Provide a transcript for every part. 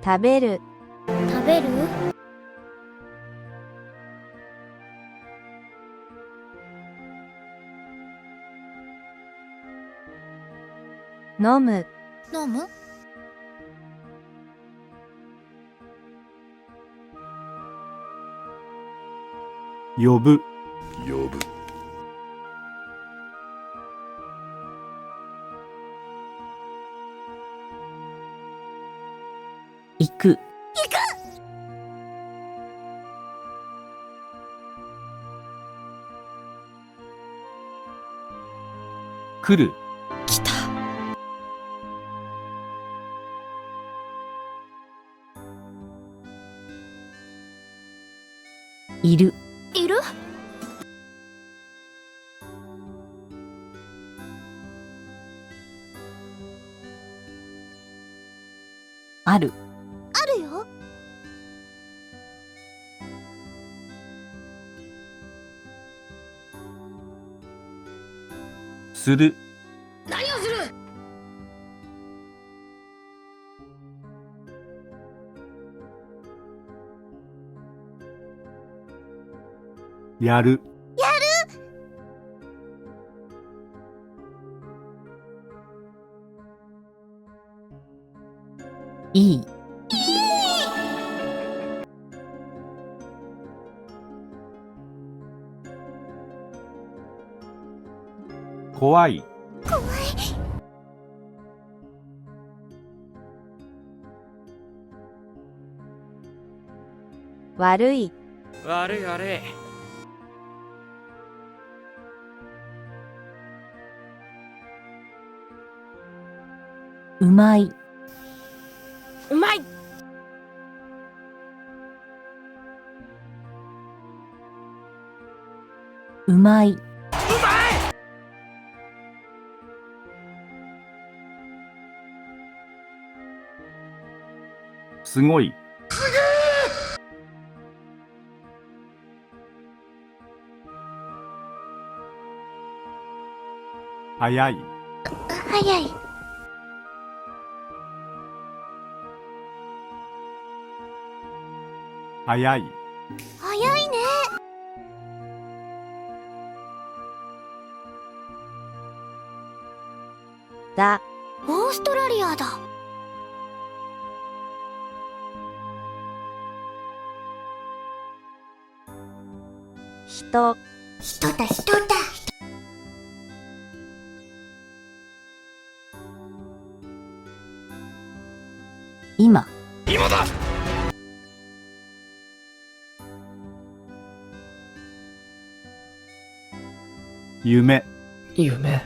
食べる、食べる？飲む、飲む？呼ぶ、呼ぶ。行く。来る、来た。いる。いる？ある。あるよ。する、何をする？やる、いい。怖い、悪い、悪い悪い。うまい。うまい。うまい。すごい、早い、早い。早い、早いね。だ、オーストラリアだ。人、人だ人だ。今。今だ。夢、夢。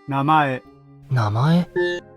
名前、名前。